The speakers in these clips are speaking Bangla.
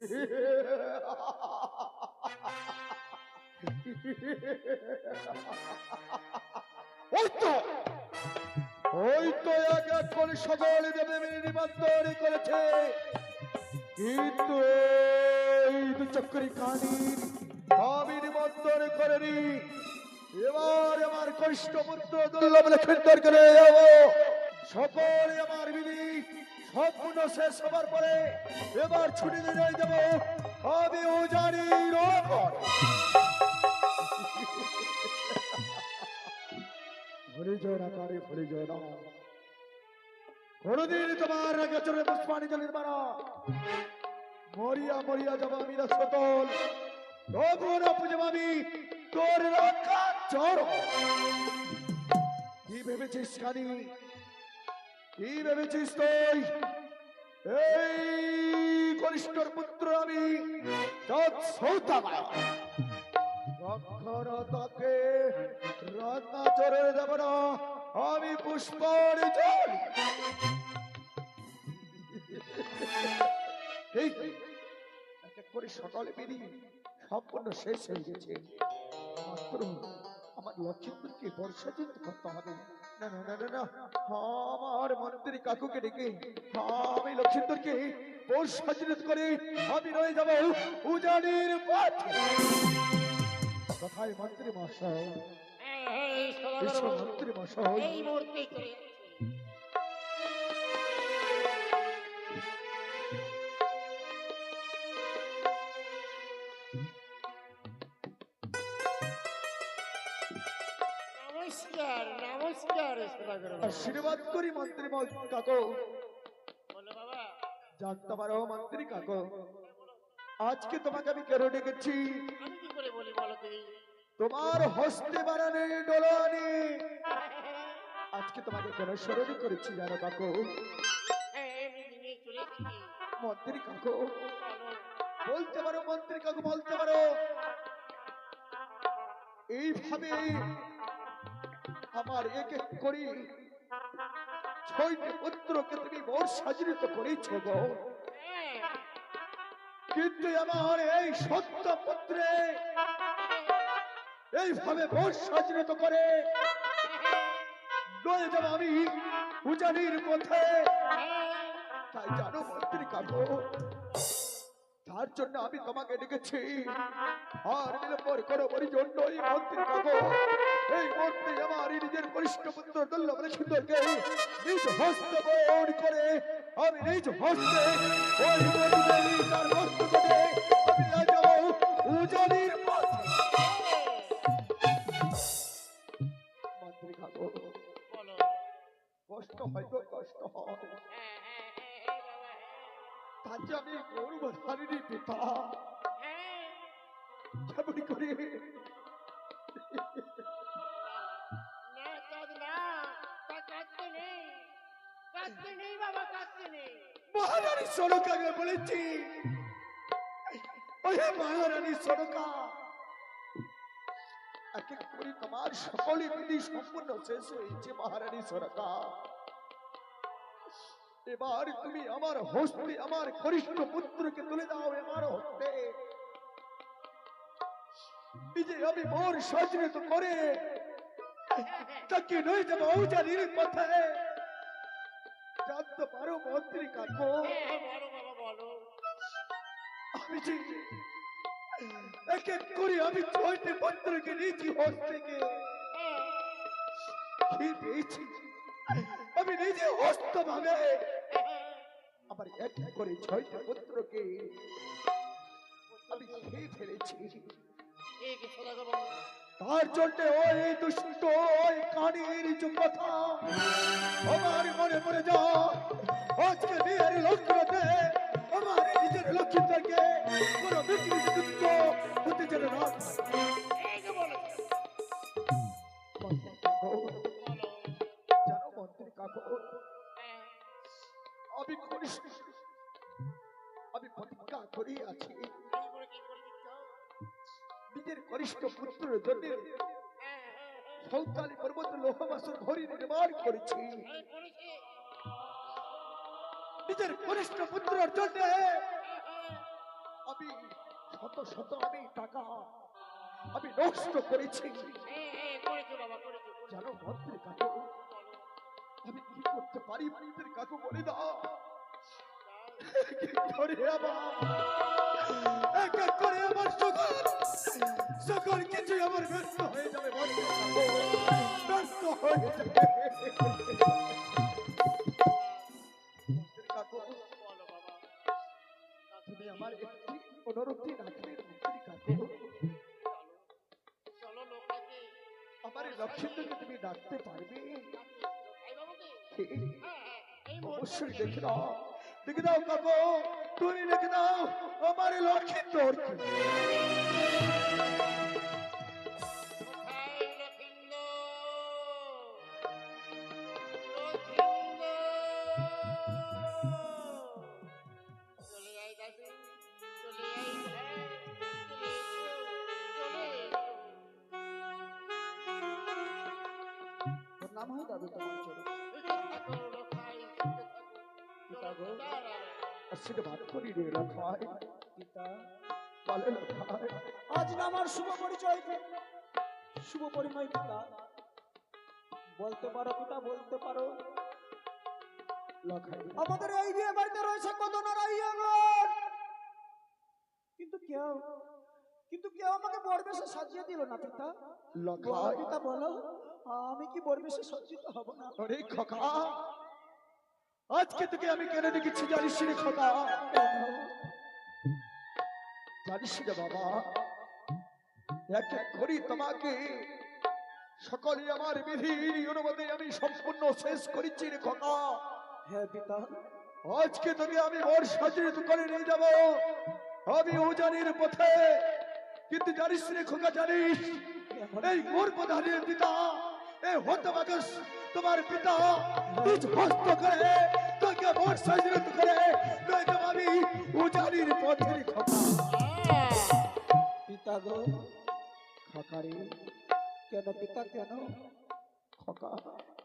ওই তো ওই তো এক এক করে সকল দেবদেবী নিমন্ত্রণ করেছে, কিন্তু এই দুচক্রি কাহিনীর আমি নিমন্ত্রণ করিনি। এবার আমার কনিষ্ঠ পুত্র দুর্লভ লক্ষ্মীধর করে যাব। সকলে আমার বিধি সম্পূর্ণ শেষ হবার পরে এবার ছুটি দিয়ে দেব আমিও জানি। ভুলে যায় না কারে, ভুলে যায় না কোনদিন তোমার আগে চলে পুষ্পানি জলের মারা মরিয়া মরিয়া যাব আমি রসতল তখন পুজো আমি তোর রক্ষা চড়। কি ভেবেছিস কানি, কি ভেবেছিস তুই? এই কনিষ্ঠর পুত্র আমি কখনো তাকে রান্না চড়ে দেব না। আমি পুষ্পর জল এক এক করে সকালে বেরিয়ে সম্পূর্ণ শেষ হয়ে গেছে। মাত্র আমার লক্ষ্মীপুরকে বর্ষা চিন্তা করতে হবে। না না না না না, আমার মন্ত্রী কাকুকে ডেকে আমি লক্ষ্মীপুরকে বর্ষা চিন্তা করে আমি রয়ে যাব উজানির পথ। কোথায় মন্ত্রী মশাই? মন্ত্রী মশাই এই মুহূর্তে আশীর্বাদ করি মন্ত্রী কাকু। জানতে পারো মন্ত্রী কাকু, আজকে তোমাকে আমি কেন ডেকেছি? তোমার হস্তে বানানে ডোলানি আজকে তোমাকে কেন স্মরণ করেছি জানো কাকু? মন্ত্রী কাকু বলতে পারো, মন্ত্রী কাকু বলতে পারো, এইভাবে আমার এক এক করি ছয়টি পুত্রকে তুমি মোর সাজিত করেছ গো, কিন্তু আমার এই সত্য পুত্রে এইভাবে মোর সাজিত করে নয় যাব আমি উজানির পথে। তাই জানো মন্ত্রী কাকু, তার জন্য আমি তোমাকে ডেকেছি। আর বিলম্বর করো বলি জন্যই মন্ত্রী কাকু এই মুহূর্তে আমার নিজের কনিষ্ঠ পুত্র দুর্লভ লক্ষ্মীধরকে নিজ হস্তে বরণ করে আমি নিজ হস্তে ওই মন্ত্রী তার মস্তকে আমি যাব উজানির পথে। মন্ত্রী কাকু কষ্ট হয় গো, কষ্ট হয়। তার যে আমি গৌরবধারিণী পিতা কেমন করে মহারানী সরকাকে বলেছি, মহারানী সরকা এক এক করে তোমার সকলে বিধি সম্পূর্ণ শেষ হয়েছে। মহারানী সরকা এবার তুমি আমার হস্তে আমার কনিষ্ঠ পুত্রকে তুলে দাও আমার হস্তে। নিজে আমি মোর সজ্জিত করে তাকে নয় যাব উজানির পথে। জানতে পারো মন্ত্রী কাকু, আমি যে এক এক করে আমি ছয়টি পুত্রকে নিয়েছি হস্তে পেয়েছি। আমি নিজে হস্ত ভাবে আমার এক এক করে ছয়টি পুত্রকে আমি খেয়ে ফেলেছি। তার জন্য ওই দুষ্ট ওই কানের যে কথা আমার মনে পড়ে যা। আজকে বিয়ের লক্ষ্যতে আমার নিজের লক্ষ্মীদেরকে কোনো বিকৃত হতে যেন না। জানো মন্ত্রী কাকু, আমি প্রতিজ্ঞা করি আছি নিজের কনিষ্ঠ পুত্রের জন্য সৌতালি পর্বত লোহবাসর ঘড়ি নির্মাণ করেছি। নিজের কনিষ্ঠ পুত্রের জন্য আমি শত শত আমি টাকা আমি নষ্ট করেছি। জানো মন্ত্রী কাকু, আমি কি করতে পারি মন্ত্রী কাকু বলে দাও। এক এক করে আমার সকল কিছু আমার ব্যর্থ হয়ে যাবে মন্ত্রী কাকু, ব্যর্থ হয়ে যাবে। মন্ত্রী কাকু, তুমি আমার একটি অনুরোধই রাখবে মন্ত্রী কাকু। আমার লক্ষ্মীকে তুমি ডাকতে পারবে? অবশ্যই দেখে দাও, দেখে দাও কাকু, তুমি দেখে দাও আমার লক্ষ্মী তোর নাম হয় দাদু তোমার চলো আশীর্বাদ করি রে লখাই। পিতা বলে লখাই, আজ না আমার শুভ পরিচয়, শুভ পরিণয় পিতা। বলতে পারো পিতা, বলতে পারো লখাই আমাদের এই বিয়ে বাড়িতে রয়েছে কত নারায়ণ, কিন্তু কেউ আমাকে বরবেশে সাজিয়ে দিল না পিতা। লখাই পিতা বলো, আমি কি বরবেশে সজ্জিত হব না? আরে খোকা, আজকে তোকে আমি কেন দেখেছি জানিস রে খোকা? জানিস রে বাবা, এক এক করি তোমাকে সকলে আমার বিধির অনুমতি আমি সম্পূর্ণ শেষ করেছি রে খোকা। হ্যাঁ পিতা, আজকে তোকে আমি বর সাজিত করে নিয়ে যাব আমি উজানির পথে। কিন্তু জানিস রে খোকা, জানিস এই মোর প্রধানের পিতা এই হতবাগস তোমার পিতা নিজ হস্ত করে তোকে বর সাজিত করে নিয়ে যাব আমি উজানির পথে রে খোকা। পিতা গো, খোকারে কেন পিতা, কেন খোকা,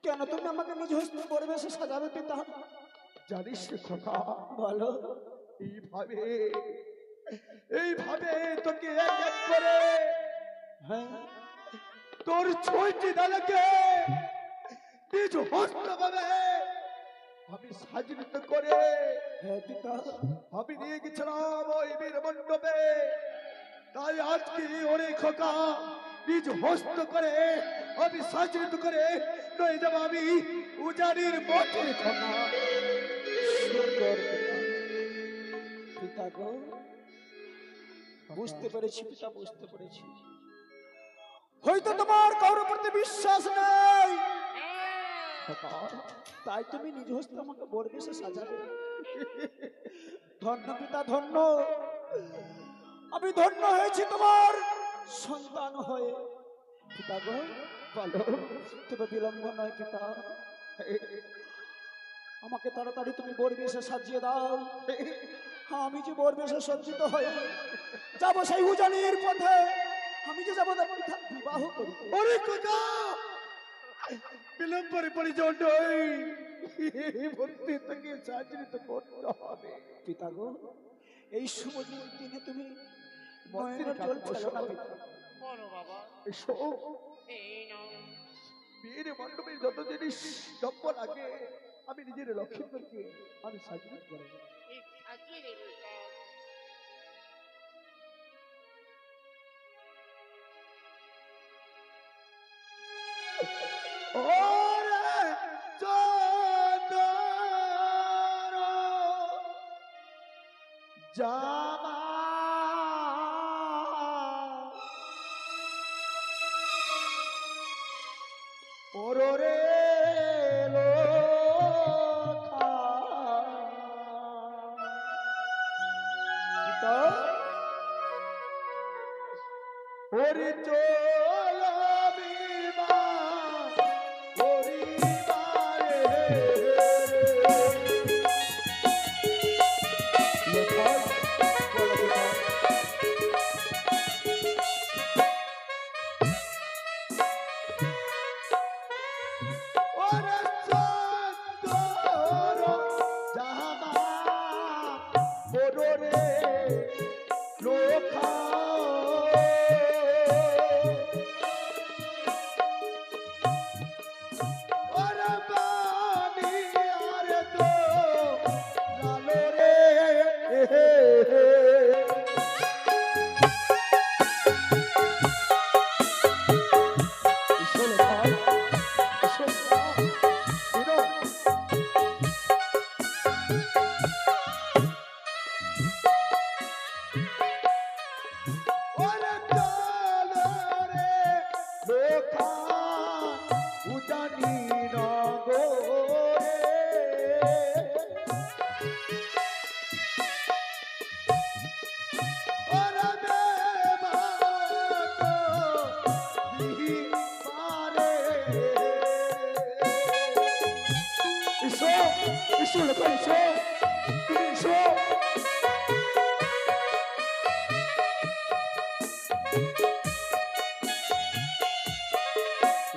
কেন তুমি আমাকে নিজ হস্তে পরিবেশে সাজাবে পিতা? জানিস রে খোকা, বলো। এইভাবে এইভাবে তোকে এক এক করে হ্যাঁ তোর ছয়টি দালাকে নিজ হস্ত ভাবে আমি সাজিত করে হ্যাঁ পিতা, আমি নিয়ে গেছিলাম ওই বীর মণ্ডপে। তাই আজকে ওরে খোকা নিজ হস্ত করে আমি সাজিত করে নয় যাব আমি উজানির পথে খোকা। সুন্দর পিতা। পিতা গো, বুঝতে পেরেছি পিতা, বুঝতে পেরেছি। হয়তো তোমার কারোর প্রতি বিশ্বাস নেই, খোকা, তাই তুমি নিজ হস্তে আমাকে বরবেশে সাজাবে। ধন্য পিতা, ধন্য। আমি ধন্য হয়েছি তোমার সন্তান হয়ে। পিতা গো, বলো তবে বিলম্ব নয় পিতা, আমাকে তাড়াতাড়ি তুমি বরবেশে সাজিয়ে দাও। আমি যে বরবেশে সজ্জিত হয়ে যাবো সেই উজানির পথে, আমি যে যাবো তার পিতা বিবাহ করি। ওরে খোকা, বিলম্বরে পরিজন নয়, ভর্তি থেকে সাজিত করতে হবে। পিতা গো, এই শুভ দিনে তুমি মন্দিরে নয়নের জল ফেলো না পিতা। এসো, বিয়ের মণ্ডপে যত জিনিস দ্রব্য লাগে আমি নিজের লক্ষ্মীকে আমি সাজিত করে ওরে চন্দর জামা ওরে লোখা পিতা, ওরে চলাবি মা ওরে মারে লোখা বলো পিতা। ওরে চন্দর জামা ওরে সুলেখা এসো, তুমি এসো।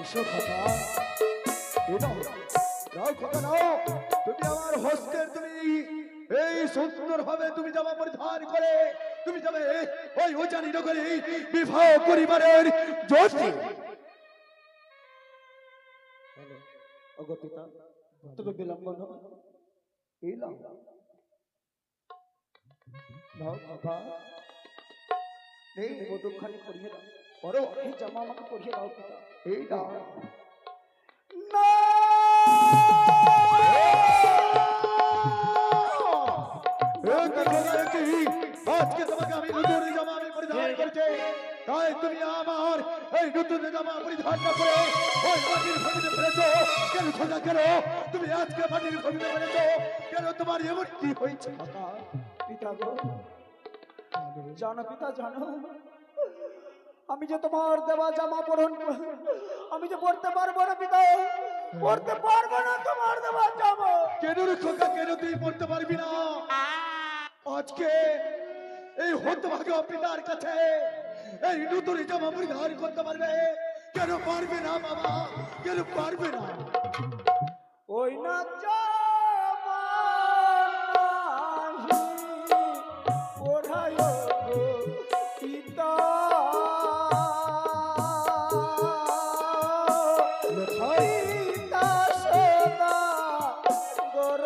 এসো খোকা, নাও খোকা নাও, তুমি আমার হস্তের তুমি এই সুন্দর ভাবে তুমি জামা পরিধান করে তুমি যাবে ওই উজানি নগরে বিবাহ পরিবারের জ্যোতি। ওগো পিতা, তুমি বিলম্ব নও। এই নাও, নাও খোকা, এই বধূখানি পরিয়ে দাও, করো, এই জামা আমাকে পরিয়ে দাও পিতা। এই নাও। না আজকে তোমাকে আমি নতুন জামা আমি পরিধান করছি, তাই তুমি আমার এই নতুন জামা পরিধান না করে ওই মাটির ভূমিতে ফেলেছো কেন খোঁজা, কেন তুমি আজকে মাটির ভূমিতে ফেলেছো কেন, তোমার এমন কি হয়েছে? পিতা গো, জানো পিতা জানো, আমি যে তোমার দেওয়া জামা পরন আমি যে পড়তে পারবো না পিতা, পড়তে পারবো না তোমার দেওয়া জামা। কেন রে খোকা, কেন তুই পড়তে পারবি না? আজকে এই হতভাগ্য পিতার কাছে এই নতুন জামা পরিধান করতে পারবে? কেন পারবে না বাবা, কেন পারবে না? ওই না জামা নাহি পড়ায় গো পিতা, পিতা সদা গর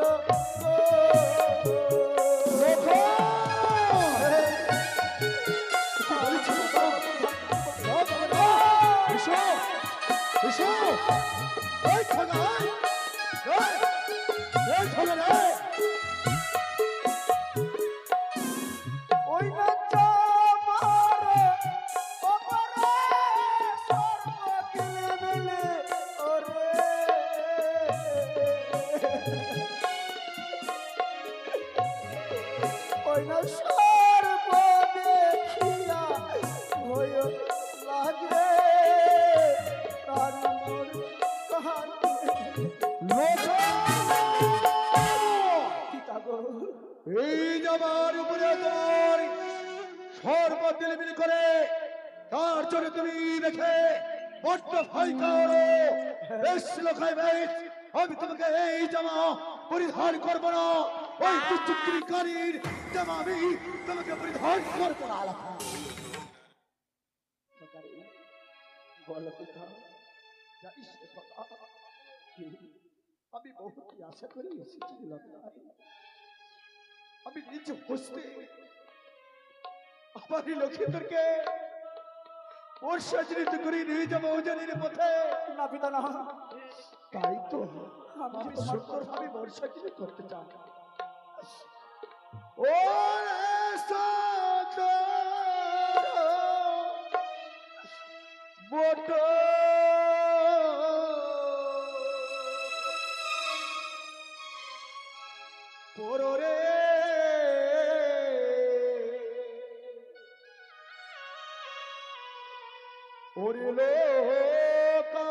ওই না জামারে ওপরে সর্বকিলে মিলে ওরে, ওই না সর্ব দেখিয়া ভয় লাগে প্রাণ মোর কাঁদে। পিতা গো, এই জামার উপরে তোমার সর্ব দিলমিল করে তার জন্য তুমি দেখে বড্ড ভয় করো। বেশ লোকায় বেশ, আমি তোমাকে এই জামা পরিধান করবো না, ওই দুষ্কৃতিকারীর জামা আমি তোমাকে পরিধান করবো না। বলো পিতা। জানিস রে বাবা, আমি বহুতই আশা করে এসেছিলাম, আমি নিজ হস্তে আমার লক্ষ্মীদেরকে ওর সাজরিত করে নিয়ে যাবো উজানির পথে। না পিতা না, তাই তো আমি আমি তোমার সুন্দর ভাবে বর্ষাচিত করতে চাই। ও বট পরে ওরে লোকা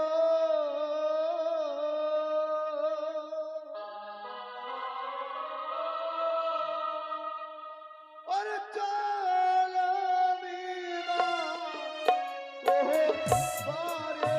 ওরে চালামি না ও পারে।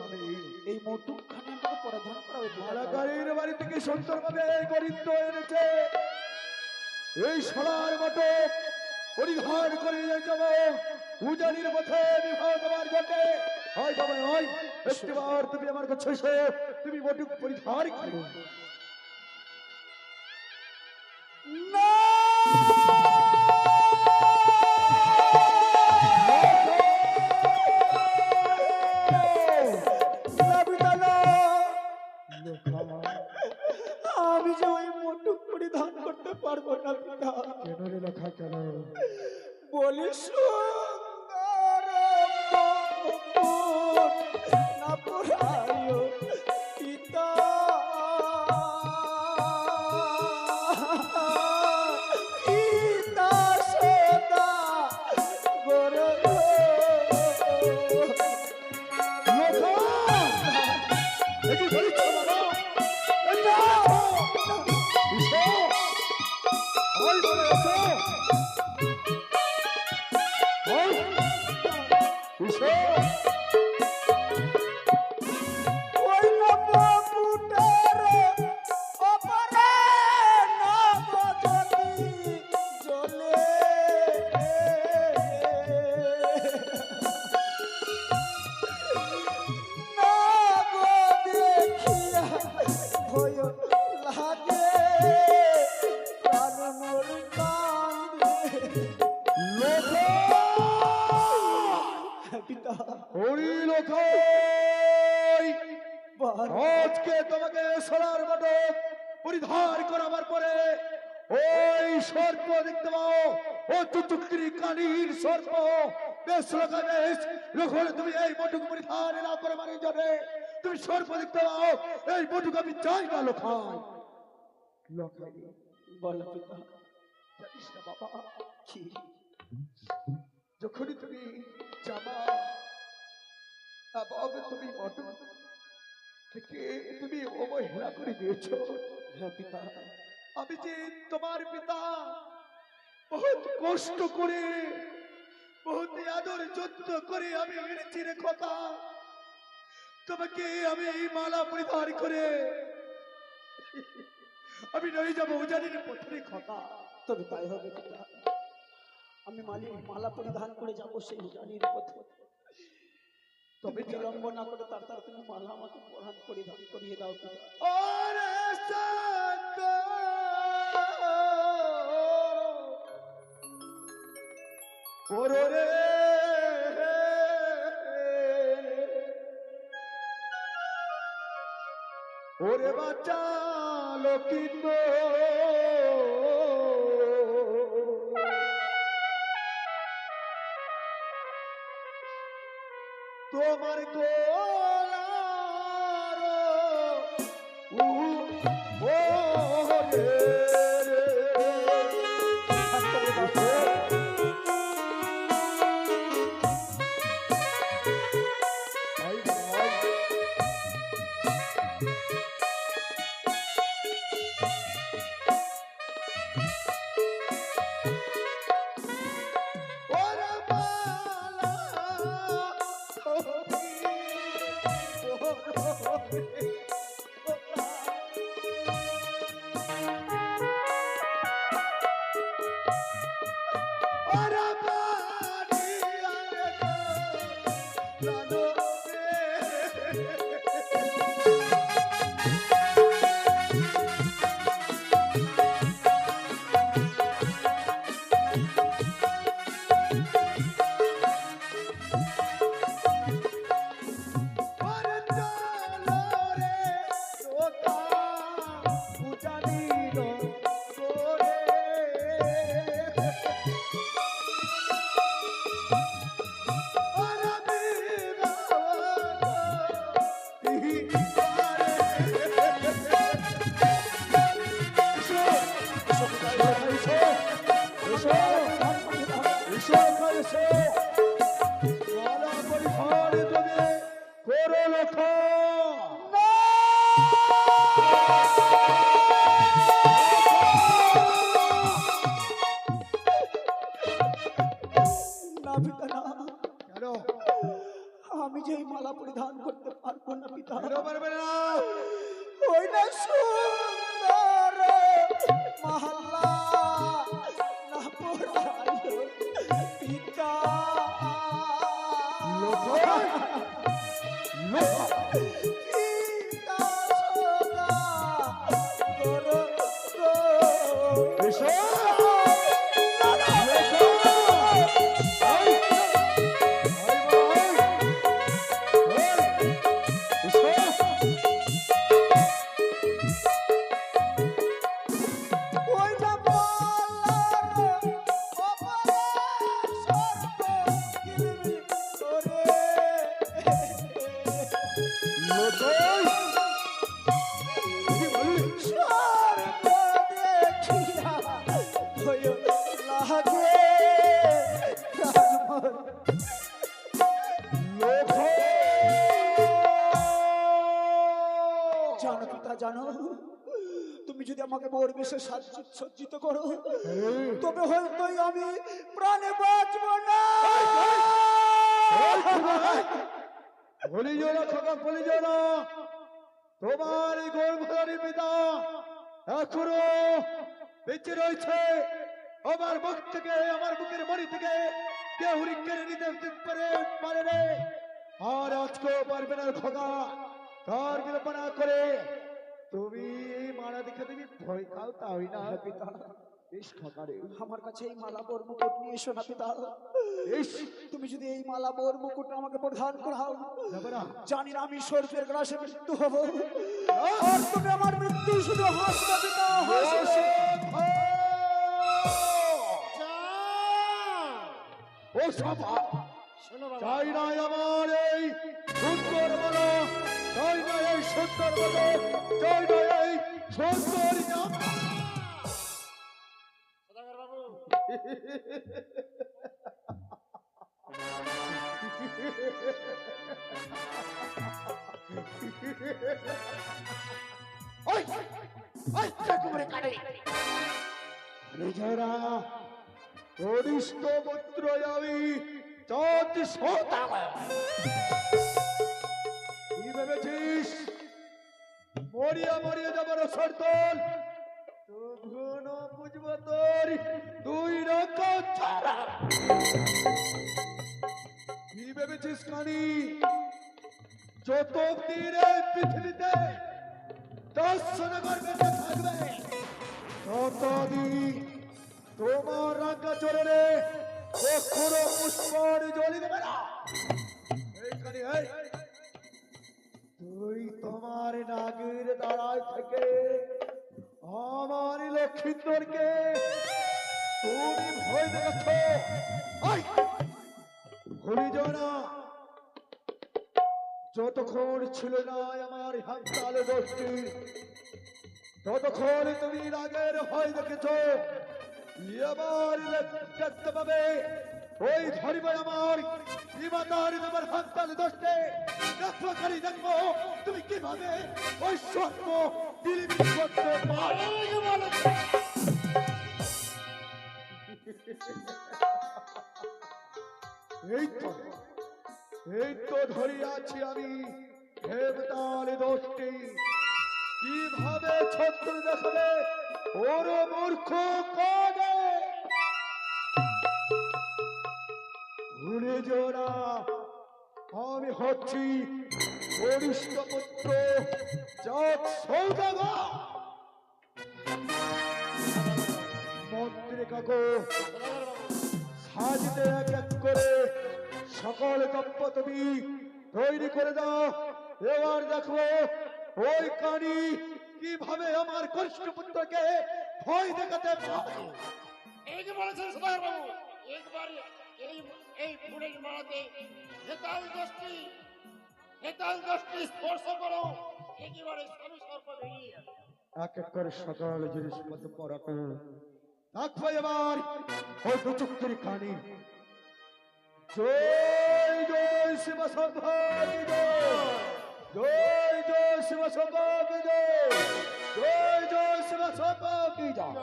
আমি এই মোটুকখানি আমাকে পরিধান করাবে পিতাগো। মালাকারীর বাড়ি থেকে সুন্দরভাবে এই গরিত্ব এনেছে, এই সোনার মতো পরিধান করে নিয়ে যাব উজানির পথে বিবাহ দেওয়ার জন্য। হয় বাবা হয়, একটিবার তুমি আমার কাছে এসে তুমি মোটুক পরিধান করো। না না পিতা না। আমি যে ওই মোটুক পরিধান করতে পারবো না পিতা। কেন রে লেখা কেন? বলি সুন্দর মুকুট না পরায় পিতা, পিতা সদা গোর দেখি বলিছ বাবা, হয় বলে এসো, হয় এসো। ওই নবকুটের অপরে নবজ্যোতি জ্বলে। নব দেখিয়া ভয় লাগে, প্রাণ মোর কান্দে। পিতা হরি লোকাই, বার আজকে তোমাকে সোনার মটক পরিধান করাবার পরে ওই সর্প দেখতে পাও, ও চুচুক্রি কানির সর্প বেশ লোকা বেশ যখন তুমি এই মটুক পরিধান না করবার জন্য তুমি সর্প দেখতে পাও, এই মটুক আমি চাই না লোকাই। লোকাই বল পিতা। জানিস না বাবা, কি যখনই তুমি জামা এবং তুমি মটুক থেকে তুমি অবহেলা করে দিয়েছো, হ্যাঁ পিতা। আমি যে তোমার পিতা বহুত কষ্ট করে বহুত আদর যত্ন করে আমি এনেছি রে কথা, তোমাকে আমি এই মালা পরিধান করে আমি নই যাবো উজানির পথে কথা। তবে তাই হবে পিতা। আমি মালা পরিধান করে যাবো সেই জানির পথে। তবে বিলম্ব না করে তাড়াতাড়ি তুমি মালা আমাকে পরিধান করিয়ে দাও পিতা। ওরে সন্ত ওরে ওরে বাচ্চা লোকিত তোমার গোলার ওরে আমি যে এই মালা পরিধান করতে পারবো পিতা কেন পারবে না? ওই না সুন্দর মহল্লা না পোড়াইও পিতা লোকাই, লোকাই। পিতা সদা করো গো। এসো। ওই না বলার অপরে সর্ব কিলবি করে সর্ব দেখিয়া হইও লাগে প্রাণ জানো পিতা জানো, তুমি যদি আমাকে বোর বেশে সজ্জিত করো তবে হয়তোই আমি প্রাণে বাঁচব না। ভুলি যাও না খোকা, ভুলি যাও না। তোমার এই গর্ভধারী পিতা এখনো বেঁচে রয়েছে। আমার মুখ থেকে, আমার বুকের মনি থেকে কেউ কেড়ে নিতে পারে রে। আর আজকেও পারবে না খোকা। তার কল্পনা করে তুমি এই মালা দেখে তুমি ভয় খাও, তাই না পিতা বেশ খোকা রে। আমার কাছে এই মালা বোর মুকুট নিয়ে এসো না পিতা। বেশ তুমি যদি এই মালা বোর মুকুট আমাকে প্রদান করাও, যাবে না। জানি না আমি সর্পের গ্রাসে মৃত্যু হব, আর তুমি আমার মৃত্যু শুধু হাসবে পিতা, হাসবে। ও সভা, চাই না আমার এই সুন্দর বলো, চাই না এই সুন্দর বলো, চাই না এই সুন্দর নাম। ওই ওই চাকুরে কাটে নিজেরা অরিষ্ট পুত্র আমি জাতি সন্তান। কি ভেবেছিস মরিয়া মরিয়া যাবার সর্তল? তখন বুঝব তোর দুই রকম ছাড়া। কি ভেবেছিস কানি যত দিন এই পৃথিবীতে দর্শন করবে থাকবে ততদিন তোমার রাঙ্গা চরণে কখনো পুষ্পর জলি দেবে না। এইখানে তুই তোমার নাগের দাঁড়ায় থেকে আমার লক্ষ্মীন্দরকে তুমি ভয় দেখাচ্ছ। ভুলি যাও না, যতক্ষণ ছিল না আমার হাততালে দোষটি, ততক্ষণ তুমি রাগের ভয় দেখেছ। এবার দেখতে পাবে ওই ধরিবে আমার বিমাতার তোমার হাততালে দোষতে। দেখবো খালি দেখবো তুমি কিভাবে ওই স্বপ্ন বিলিবিলি করতে পারো। এই তো ধরিয়াছি আমি দেবতালে দোষটি। কিভাবে ছত্র দেখাবে ওর মূর্খ কাজে। ভুলে যেও না আমি হচ্ছি বরিষ্ঠ পুত্র জাত সৌদাগর। মন্ত্রী কাকু সাজতে এক এক করে সকল গপ্প তুমি তৈরি করে দাও। এবার দেখো ওই কানি কিভাবে আমার কনিষ্ঠ পুত্রকে ভয় দেখাতে পারে। এই যে বলেছেন সদাগর বাবু, একবার এই ফুলের মালাতে হেতাল দশটি স্পর্শ করো, একেবারে সরু সর্প বেরিয়ে যাবে। এক এক করে সকল জিনিসপত্র পরাতে দেখো এবার ওই দুচুক্তির কানি। জয় জয় শিব শম্ভু কি জয়, জয় জয় শিব শম্ভু কি জয়, জয় জয় শিব শম্ভু কি জয়।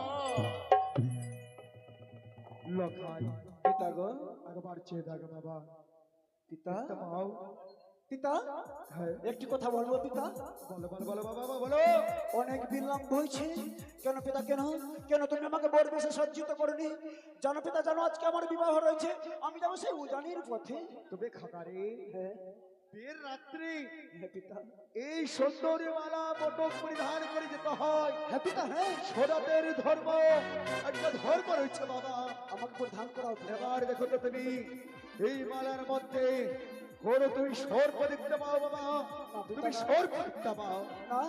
লখাই পিতা গো, একবার চেয়ে দেখ বাবা, পিতা দেখতে পাও পিতা হ্যাঁ একটি কথা বলবো পিতা। বলো বলো বলো বাবা বলো। অনেক বিলম্ব হয়েছে। কেন পিতা কেন? কেন তুমি আমাকে বর বেশে সজ্জিত করনি? জানো পিতা জানো আজকে আমার বিবাহ রয়েছে, আমি যাবো সেই উজানির পথে। তবে খাকারে হ্যাঁ বিয়ের রাত্রি হ্যাঁ পিতা। এই সুন্দরী মালা মটক পরিধান করে যেতে হয়। হ্যাঁ পিতা হ্যাঁ, সোনাদের ধর্ম একটা ধর্ম রয়েছে বাবা। আমাকে পরিধান করাও পিতা। এবার দেখো তো তুমি এই মালার মধ্যে কোন তুমি সর্প দেখতে পাও বাবা? তুমি সর্প দেখতে পাও? না,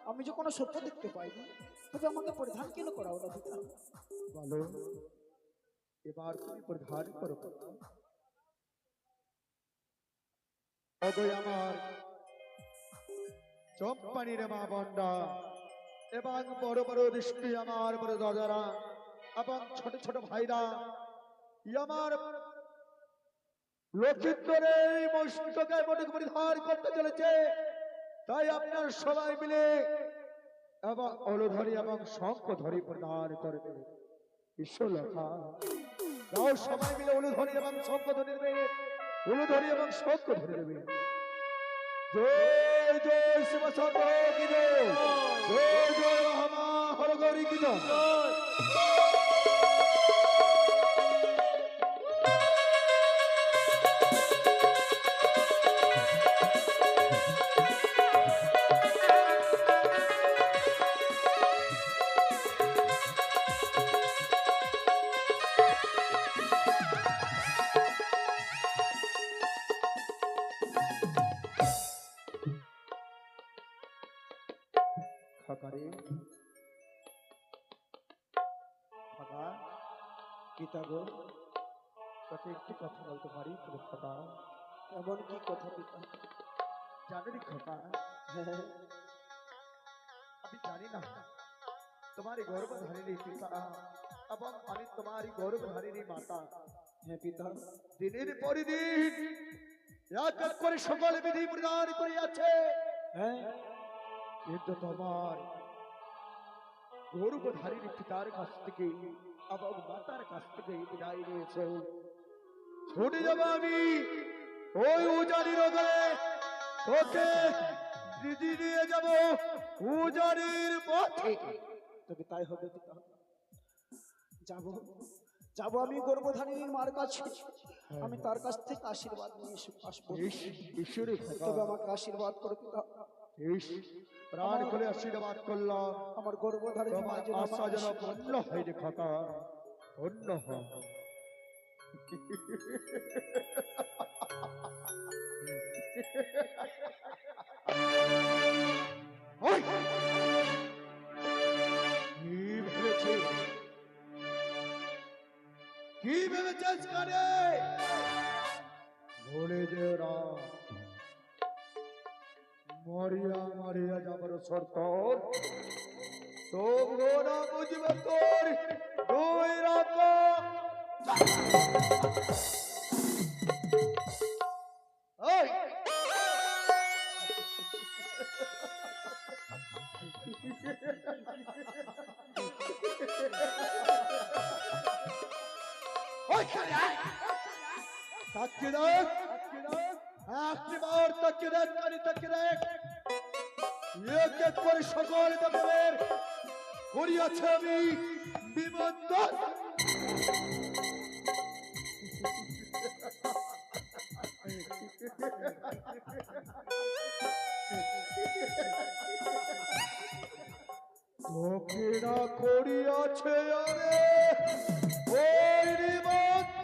আমি যে কোনো সত্য দেখতে পাইনি, তবে আমাকে পরিধান কেন করাও না পিতা? বলো এবার তুমি পরিধান করো বাবা। অগয় আমার চম্পানির মা বন্ডা এবং বড় বড় দৃষ্টি আমার বড় দাদারা এবং ছোট ছোট ভাইরা আমার লক্ষিন্দরে মস্তকে মটক পরিধান করতে চলেছে। তাই আপনার সবাই মিলে এবং অলধরি এবং শঙ্খ ধরি পরিধান করবে। ঈশ্বর লেখা গাও সবাই মিলে অলধরি এবং শঙ্খ ধরে নেবে, অলধরি এবং শঙ্খ ধরে নেবে। জয় জয় শিব শঙ্খ কি জয়, জয় জয় মহামা হরগৌরী কি জয়। খাকারে খাকা পিতা গো, তোকে একটি কথা বলতে পারি তোর খাকা? এমন কি কথা পিতা? জানি খাকা হ্যাঁ আমি জানি না তোমারই গর্ভধারিণী পিতা এবং আমি তোমারই গর্ভধারিণী মাতা। হ্যাঁ পিতা। দিনের পর দিন এক এক করে সকল বিধি প্রদান করিয়াছে, হ্যাঁ কিন্তু তোমার গর্ভধারিণী পিতার কাছ থেকে এবং মাতার কাছ থেকে বিদায় নিয়েছে। ছুটে যাবো আমি ওই উজানির ওখানে, তোকে দিদি নিয়ে যাব উজানির পথে। তবে তাই হবে পিতা। যাব যাব আমি গর্ভধারিণীর মার কাছে, আমি তার কাছ থেকে আশীর্বাদ নিয়ে আসবো। ঈশ্বরে তবে আমাকে আশীর্বাদ করো পিতা। প্রাণ খুলে আশীর্বাদ করলাম, আমার গর্ভধারিণী মা তোমার যেন আশা আমাকে যেন আশীর্বাদ পূর্ণ হয় রে খাতা, ধন্য হয়। ওই! কি ভেবেছিস? কি ভেবেছিস কানে? ভুলে যেও না, মরিয়া মরিয়া যাবার শর্ত তোমরা বুঝবে তোর দুই রকম। ওই! ওইখানে আয়! তাকিয়ে দেখ, একটি বার তাকিয়ে দেখ, কানে তাকিয়ে দেখ। এক এক করে সকল দেবের করিয়াছে আমি বিবর্তন। তোকেরা করিয়াছে আরে ওই বিবর্তন।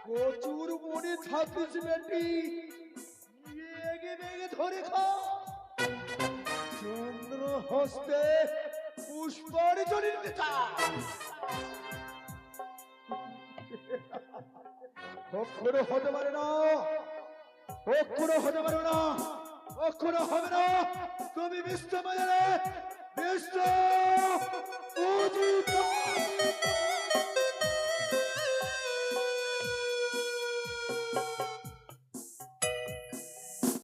প্রচুর মনে থাকিস বেটি, এগে বেগে ধরে খা। চন্দ্র হস্তে পুষ্পাঞ্জলি দিতে চায়। কখনো হতে পারে না, কখনো হতে পারে না, কখনো হবে না। তুমি বিশ্ব বাজারে বিশ্ব পূজিত।